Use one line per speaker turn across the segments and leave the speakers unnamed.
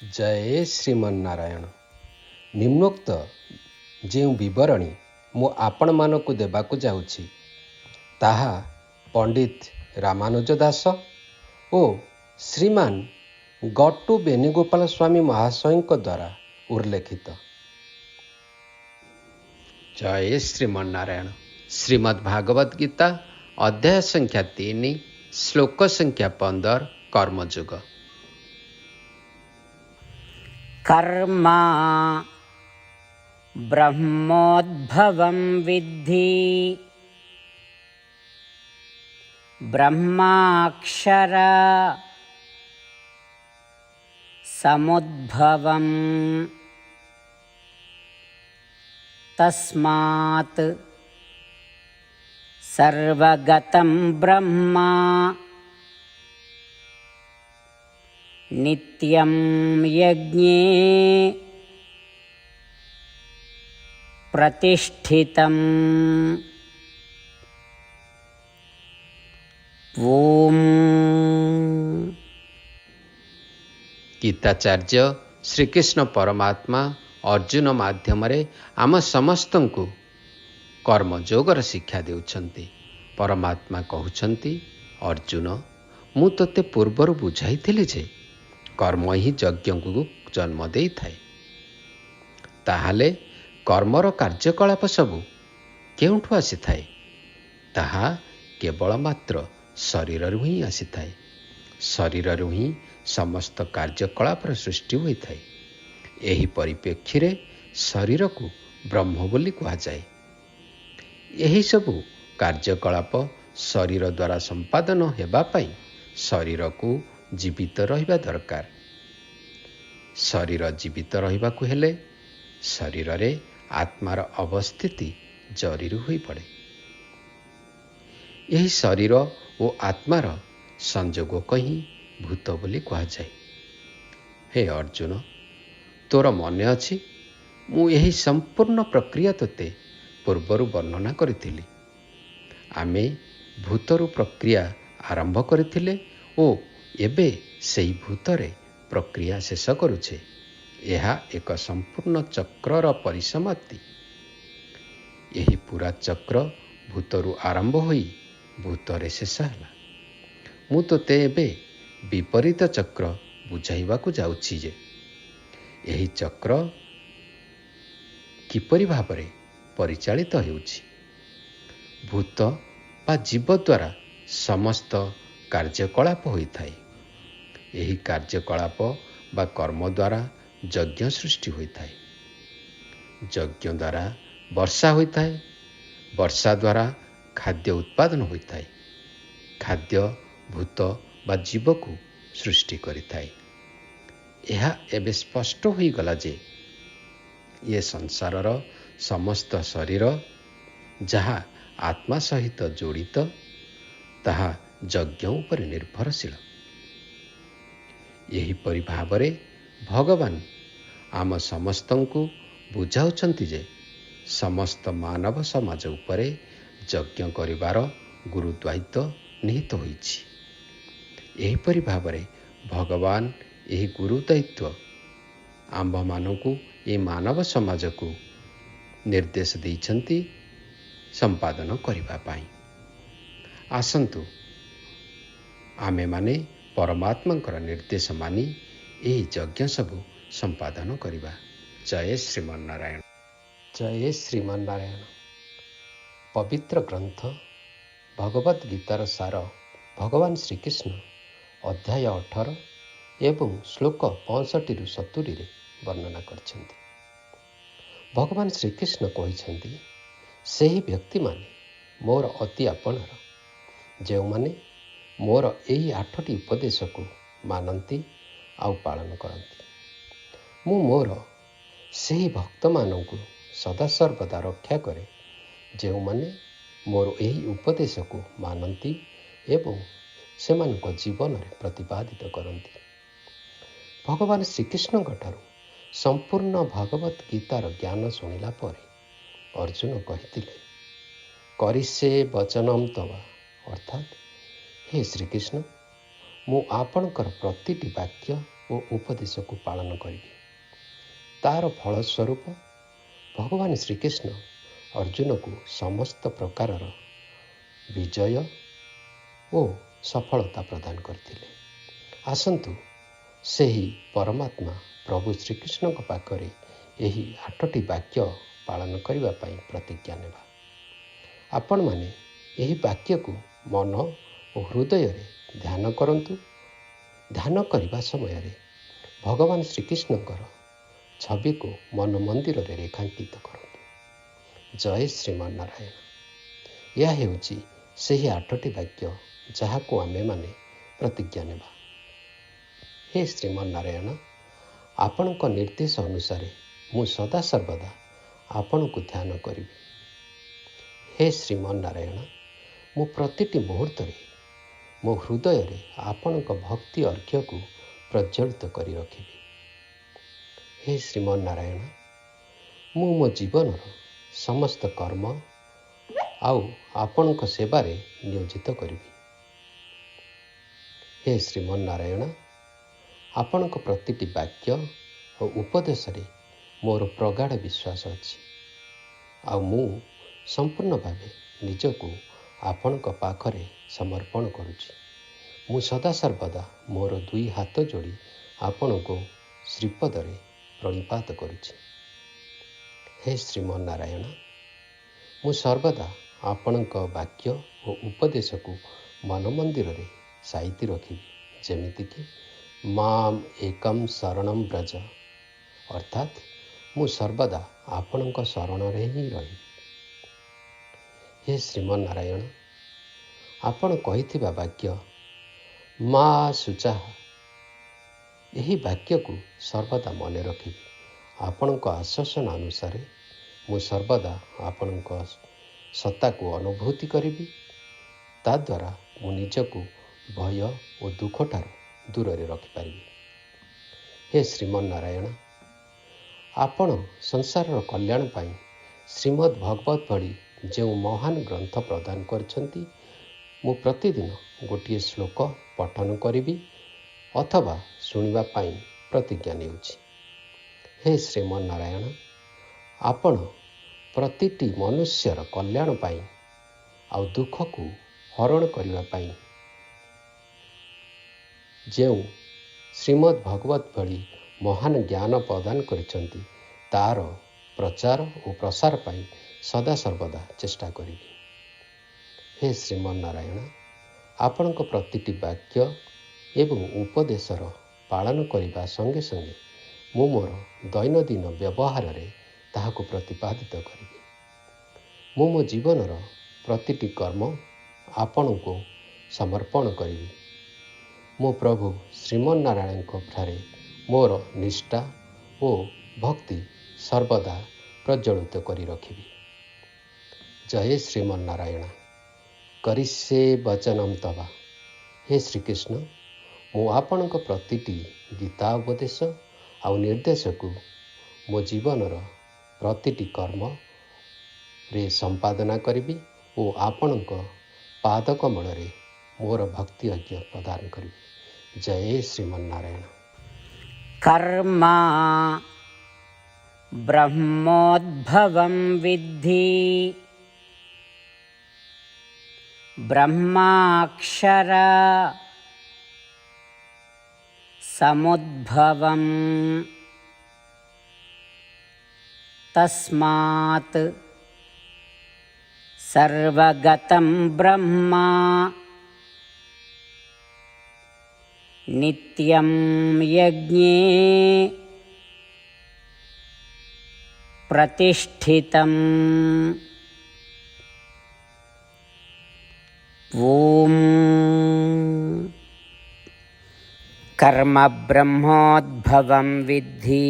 जय श्रीमन्नारायण। निम्नोक्त ଯେଉଁ ବିବରଣୀ ମୁଁ ଆପଣମାନଙ୍କୁ ଦେବାକୁ ଯାଉଛି ତାହା ପଣ୍ଡିତ ରାମାନୁଜ ଦାସ ଓ ଶ୍ରୀମାନ ଗଟ୍ଟୁ ବେଣୁଗୋପାଳ ସ୍ୱାମୀ ମହାଶୟଙ୍କ ଦ୍ୱାରା ଉଲ୍ଲେଖିତ। ଜୟ ଶ୍ରୀମନ୍ନାରାୟଣ। ଶ୍ରୀମଦ୍ ଭାଗବତ ଗୀତା ଅଧ୍ୟାୟ ସଂଖ୍ୟା 3 ଶ୍ଲୋକ ସଂଖ୍ୟା 15 କର୍ମଯୁଗ।
कर्म ब्रह्मोद्भवं विद्धि ब्रह्माक्षर समुद्भवं तस्मात् सर्वगतं ब्रह्म नित्यं यज्ञे प्रतिष्ठितम्। ओम।
गीताचार्य श्रीकृष्ण परमात्मा अर्जुन माध्यम आम समस्तंकु कर्मयोगर शिक्षा देउछन्ति। परमात्मा कहउछन्ति, अर्जुन मु तोते पूर्वर बुझाइथिली जे कर्म ही यज्ञ को जन्म दे थाए। ताहाले कर्मर कार्यकलाप सबु केउठु आसी थाए? ताहा केवल मात्र शरीर ही आसी थाए। शरीर ही समस्त कार्यकलाप सृष्टि होई थाए। एही परिप्रेक्षी रे शरीर को ब्रह्म बोली कहा जाए। एही सबु कार्यकलाप शरीर द्वारा संपादन हेबा पई शरीर को जीवित रहिबा दरकार। शरीर जीवित रहिबाकु हेले शरीर रे आत्मार अवस्थिति जरूरी होई पड़े। यही शरीर और आत्मार संजोग कहीं भूत बोली कहा जाए। हे अर्जुन, तोर मन अछि मु यही संपूर्ण प्रक्रिया तोते पूर्वर वर्णना करिथिली। आमे भूतरु प्रक्रिया आरंभ करथिले ओ एबे सेही भूतरे प्रक्रिया शेष करुछे। यह एक संपूर्ण चक्रर परिसमाप्ति। यही पूरा चक्र भूतरु आरंभ होई भूतरे शेष होला। मु तोते एबे विपरीत चक्र बुझाइबाकु जाउछि जे यही चक्र किपरि भाबरे परिचालित हेउछि। भूत बा जीव द्वारा समस्त कार्यकलाप होई थाए। यही कार्यकलाप बा कर्म द्वारा यज्ञ सृष्टि होई थाए। यज्ञ द्वारा वर्षा होई थाए। वर्षा द्वारा खाद्य उत्पादन होई थाए। खाद्य भूत बा जीव को सृष्टि करि थाए। यह एबे स्पष्ट होई गला जे ये संसारर समस्त शरीर जहा आत्मा सहित जोड़ित ताहा यज्ञ उपर निर्भरशील। यही परि भावरे भगवान आम समस्तंकु बुझाउछन्ति जे समस्त मानव समाज उपरे यज्ञ करिवार गुरुदायित्व निहित होइछि। यही परि भावरे भगवान यही गुरुदायित्व आम्भ मानकु ए मानव समाज को निर्देश दैछन्ति संपादन करिबा पाई। आसंतु आमे माने परमात्मा निर्देश मानी यही यज्ञ सबु संपादन करिबा। जय श्रीमन्नारायण। जय श्रीमन्नारायण। पवित्र ग्रंथ भगवत गीतार सार भगवान श्रीकृष्ण अध्याय 18 एवं श्लोक 65 रु 70 रे वर्णना करछन्ति। भगवान श्रीकृष्ण कहिछन्ति, सेही व्यक्ति माने मोर अति आपणार, जो माने मोर एही 8टी उपदेश को मानती आउ पालन करती। मु मोर सेही भक्त मानकु सदा सर्वदा रक्षा करे, जो माने मोर एही उपदेश को मानती एवं सेमानक जीवन रे प्रतिपादित करती। भगवान श्रीकृष्ण ठारू संपूर्ण भगवत गीतार ज्ञान शुणिला परे अर्जुन कहिथिले, करिसे वचनम तवा, अर्थात हे श्रीकृष्ण मु आपणकर प्रतिटी वाक्य ଓ ଉପଦେଶକୁ ପାଳନ କରିବି। ତାର ଫଳସ୍ୱରୂପ ଭଗବାନ ଶ୍ରୀକୃଷ୍ଣ ଅର୍ଜୁନକୁ ସମସ୍ତ ପ୍ରକାରର ବିଜୟ ଓ ସଫଳତା ପ୍ରଦାନ କରିଥିଲେ। ଆସନ୍ତୁ ସେହି ପରମାତ୍ମା ପ୍ରଭୁ ଶ୍ରୀକୃଷ୍ଣଙ୍କ ପାଖରେ ଏହି 8ଟି ବାକ୍ୟ ପାଳନ କରିବା ପାଇଁ ପ୍ରତିଜ୍ଞା ନେବା। ଆପଣମାନେ ଏହି ବାକ୍ୟକୁ ମନ ଓ ହୃଦୟରେ ଧ୍ୟାନ କରନ୍ତୁ। ଧ୍ୟାନ କରିବା ସମୟରେ ଭଗବାନ ଶ୍ରୀକୃଷ୍ଣଙ୍କର ଛବିକୁ ମନ ମନ୍ଦିରରେ ରେଖାଙ୍କିତ କରନ୍ତୁ। ଜୟ ଶ୍ରୀମନ୍ନାରାୟଣ। ଏହା ହେଉଛି ସେହି 8ଟି ବାକ୍ୟ ଯାହାକୁ ଆମେମାନେ ପ୍ରତିଜ୍ଞା ନେବା। ହେ ଶ୍ରୀମନ୍ନାରାୟଣ, ଆପଣଙ୍କ ନିର୍ଦ୍ଦେଶ ଅନୁସାରେ ମୁଁ ସଦାସର୍ବଦା ଆପଣଙ୍କୁ ଧ୍ୟାନ କରିବି। ହେ ଶ୍ରୀମନ୍ନାରାୟଣ, ମୁଁ ପ୍ରତିଟି ମୁହୂର୍ତ୍ତରେ ମୋ ହୃଦୟରେ ଆପଣଙ୍କ ଭକ୍ତି ଅର୍ଘ୍ୟକୁ ପ୍ରଜ୍ୱଳିତ କରି ରଖିବି। ହେ ଶ୍ରୀମନ୍ନାରାୟଣ, ମୁଁ ମୋ ଜୀବନର ସମସ୍ତ କର୍ମ ଆଉ ଆପଣଙ୍କ ସେବାରେ ନିୟୋଜିତ କରିବି। ହେ ଶ୍ରୀମନ୍ନାରାୟଣ, ଆପଣଙ୍କ ପ୍ରତିଟି ବାକ୍ୟ ଓ ଉପଦେଶରେ ମୋର ପ୍ରଗାଢ଼ ବିଶ୍ୱାସ ଅଛି, ଆଉ ମୁଁ ସମ୍ପୂର୍ଣ୍ଣ ଭାବେ ନିଜକୁ ଆପଣଙ୍କ ପାଖରେ ସମର୍ପଣ କରୁଛି। ମୁଁ ସଦାସର୍ବଦା ମୋର 2 ହାତ ଯୋଡ଼ି ଆପଣଙ୍କୁ ଶ୍ରୀପଦରେ ପ୍ରଣିପାତ କରୁଛି। ହେ ଶ୍ରୀମନ୍ନାରାୟଣ, ମୁଁ ସର୍ବଦା ଆପଣଙ୍କ ବାକ୍ୟ ଓ ଉପଦେଶକୁ ମନ ମନ୍ଦିରରେ ସାଇତି ରଖିବି, ଯେମିତିକି ମାମ୍ ଏକମ୍ ଶରଣଂ ବ୍ରଜ, ଅର୍ଥାତ୍ ମୁଁ ସର୍ବଦା ଆପଣଙ୍କ ଶରଣରେ ହିଁ ରହିବି। ହେ ଶ୍ରୀମନ୍ନାରାୟଣ, ଆପଣ କହିଥିବା ବାକ୍ୟ ମା ଶୁଚାଃ, ଏହି ବାକ୍ୟକୁ ସର୍ବଦା ମନେ ରଖିବି। ଆପଣଙ୍କ ଆଶ୍ୱାସନା ଅନୁସାରେ ମୁଁ ସର୍ବଦା ଆପଣଙ୍କ ସତ୍ତାକୁ ଅନୁଭୂତି କରିବି। ତାଦ୍ୱାରା ମୁଁ ନିଜକୁ ଭୟ ଓ ଦୁଃଖଠାରୁ ଦୂରରେ ରଖିପାରିବି। ହେ ଶ୍ରୀମନ୍ନାରାୟଣ, ଆପଣ ସଂସାରର କଲ୍ୟାଣ ପାଇଁ ଶ୍ରୀମଦ୍ ଭଗବତ ଭଳି ଯେଉଁ ମହାନ ଗ୍ରନ୍ଥ ପ୍ରଦାନ କରିଛନ୍ତି, ମୁଁ ପ୍ରତିଦିନ ଗୋଟିଏ ଶ୍ଲୋକ ପଠନ କରିବି ଅଥବା ଶୁଣିବା ପାଇଁ ପ୍ରତିଜ୍ଞା ନେଉଛି। ହେ ଶ୍ରୀମନ୍ନାରାୟଣ, ଆପଣ ପ୍ରତିଟି ମନୁଷ୍ୟର କଲ୍ୟାଣ ପାଇଁ ଆଉ ଦୁଃଖକୁ ହରଣ କରିବା ପାଇଁ ଯେଉଁ ଶ୍ରୀମଦ୍ ଭଗବତ ଭଳି ମହାନ ଜ୍ଞାନ ପ୍ରଦାନ କରିଛନ୍ତି, ତାର ପ୍ରଚାର ଓ ପ୍ରସାର ପାଇଁ ସଦାସର୍ବଦା ଚେଷ୍ଟା କରିବି। ହେ ଶ୍ରୀମନ୍ନାରାୟଣ, ଆପଣଙ୍କ ପ୍ରତିଟି ବାକ୍ୟ ଏବଂ ଉପଦେଶର ପାଳନ କରିବା ସଙ୍ଗେ ସଙ୍ଗେ ମୁଁ ମୋର ଦୈନନ୍ଦିନ ବ୍ୟବହାରରେ ତାହାକୁ ପ୍ରତିପାଦିତ କରିବି। ମୁଁ ମୋ ଜୀବନର ପ୍ରତିଟି କର୍ମ ଆପଣଙ୍କୁ ସମର୍ପଣ କରିବି। ମୁଁ ପ୍ରଭୁ ଶ୍ରୀମନ୍ନାରାୟଣଙ୍କ ଠାରେ ମୋର ନିଷ୍ଠା ଓ ଭକ୍ତି ସର୍ବଦା ପ୍ରଜ୍ୱଳିତ କରି ରଖିବି। ଜୟ ଶ୍ରୀମନ୍ନାରାୟଣ। କରିଷ୍ୟେ ବଚନଂ ତବ। ହେ ଶ୍ରୀକୃଷ୍ଣ, ମୁଁ ଆପଣଙ୍କ ପ୍ରତିଟି ଗୀତା ଉପଦେଶ ଆଉ ନିର୍ଦ୍ଦେଶକୁ ମୋ ଜୀବନର ପ୍ରତିଟି କର୍ମରେ ସମ୍ପାଦନା କରିବି ଓ ଆପଣଙ୍କ ପାଦକମଳରେ ମୋର ଭକ୍ତି ଅର୍ଘ୍ୟ ପ୍ରଦାନ କରିବି। ଜୟ ଶ୍ରୀମନ୍ନାରାୟଣ।
कर्म ब्रह्मोद्भवं विद्धि ब्रह्माक्षर समुद्भवं तस्मात् सर्वगतं ब्रह्म नित्यं यज्ञे प्रतिष्ठितम्। ॐ कर्म ब्रह्मोद्भवं विद्धि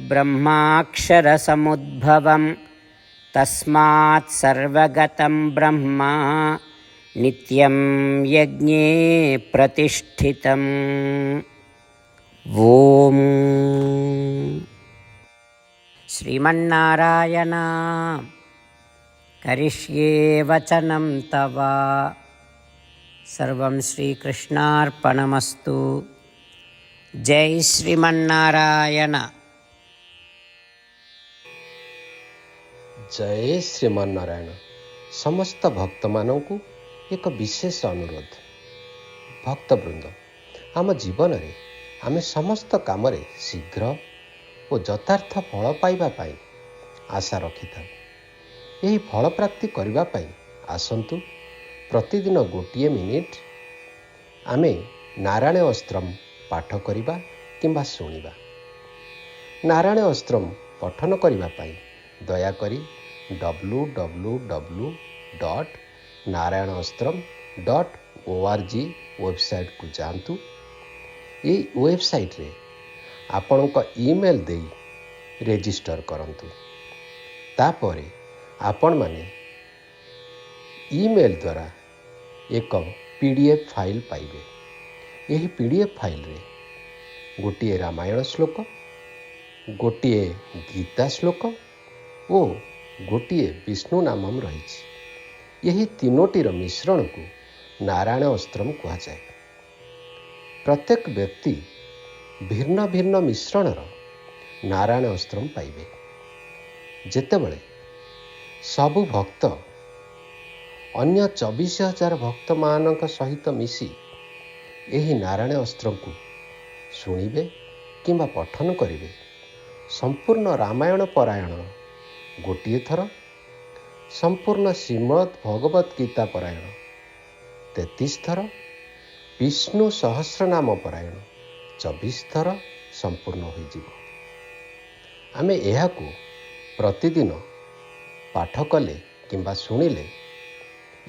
ब्रह्माक्षरसमुद्भवं तस्मात् सर्वगतं ब्रह्म नित्यं यज्ञे प्रतिष्ठितम्। ॐ श्रीमन्नारायण करिष्ये वचनं तव। सर्वं श्रीकृष्णार्पणमस्तु। ଜୟ ଶ୍ରୀମନ୍ନାରାୟଣ।
ଜୟ ଶ୍ରୀମନ୍ନାରାୟଣ। ସମସ୍ତ ଭକ୍ତମାନଙ୍କୁ ଏକ ବିଶେଷ ଅନୁରୋଧ। ଭକ୍ତବୃନ୍ଦ, ଆମ ଜୀବନରେ ଆମେ ସମସ୍ତ କାମରେ ଶୀଘ୍ର ଓ ଯଥାର୍ଥ ଫଳ ପାଇବା ପାଇଁ ଆଶା ରଖିଥାଉ। ଏହି ଫଳ ପ୍ରାପ୍ତି କରିବା ପାଇଁ ଆସନ୍ତୁ ପ୍ରତିଦିନ 1 ମିନିଟ୍ ଆମେ ନାରାୟଣ ଅସ୍ତ୍ରମ୍ ପାଠ କରିବା କିମ୍ବା ଶୁଣିବା। ନାରାୟଣ ଅସ୍ତ୍ରମ୍ ପଠନ କରିବା ପାଇଁ ଦୟାକରି www.narayanaostram.org ୱେବସାଇଟ୍କୁ ଯାଆନ୍ତୁ। ଏହି ୱେବସାଇଟ୍ରେ ଆପଣଙ୍କ ଇମେଲ୍ ଦେଇ ରେଜିଷ୍ଟର କରନ୍ତୁ। ତାପରେ ଆପଣମାନେ ଇମେଲ୍ ଦ୍ୱାରା ଏକ PDF ଫାଇଲ୍ ପାଇବେ। ଏହି PDF ଫାଇଲ୍ରେ ଗୋଟିଏ ରାମାୟଣ ଶ୍ଲୋକ, ଗୋଟିଏ ଗୀତା ଶ୍ଲୋକ ଓ ଗୋଟିଏ ବିଷ୍ଣୁ ନାମମ୍ ରହିଛି। ଏହି ତିନୋଟିର ମିଶ୍ରଣକୁ ନାରାୟଣ ଅସ୍ତ୍ରମ୍ କୁହାଯାଏ। ପ୍ରତ୍ୟେକ ବ୍ୟକ୍ତି ଭିନ୍ନ ଭିନ୍ନ ମିଶ୍ରଣର ନାରାୟଣ ଅସ୍ତ୍ରମ୍ ପାଇବେ। ଯେତେବେଳେ ସବୁ ଭକ୍ତ ଅନ୍ୟ 24,000 ଭକ୍ତମାନଙ୍କ ସହିତ ମିଶି ଏହି ନାରାୟଣ ଅସ୍ତ୍ରକୁ ଶୁଣିବେ କିମ୍ବା ପଠନ କରିବେ, ସମ୍ପୂର୍ଣ୍ଣ ରାମାୟଣ ପାରାୟଣ ଗୋଟିଏ ଥର, ସମ୍ପୂର୍ଣ୍ଣ ଶ୍ରୀମଦ୍ ଭଗବତ୍ ଗୀତା ପାରାୟଣ 33 ଥର, ବିଷ୍ଣୁ ସହସ୍ରନାମ ପାରାୟଣ 24 ଥର ସମ୍ପୂର୍ଣ୍ଣ ହୋଇଯିବ। ଆମେ ଏହାକୁ ପ୍ରତିଦିନ ପାଠ କଲେ କିମ୍ବା ଶୁଣିଲେ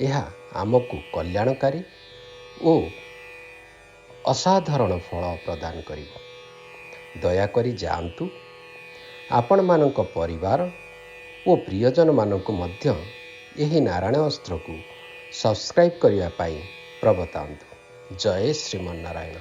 ଏହା ଆମକୁ କଲ୍ୟାଣକାରୀ ଓ ଅସାଧାରଣ ଫଳ ପ୍ରଦାନ କରିବ। ଦୟାକରି ଯାଆନ୍ତୁ, ଆପଣମାନଙ୍କ ପରିବାର ଓ ପ୍ରିୟଜନମାନଙ୍କୁ ମଧ୍ୟ ଏହି ନାରାୟଣ ଅସ୍ତ୍ରକୁ ସବସ୍କ୍ରାଇବ୍ କରିବା ପାଇଁ ପ୍ରବର୍ତ୍ତାନ୍ତୁ। ଜୟ ଶ୍ରୀମନ୍ନାରାୟଣ।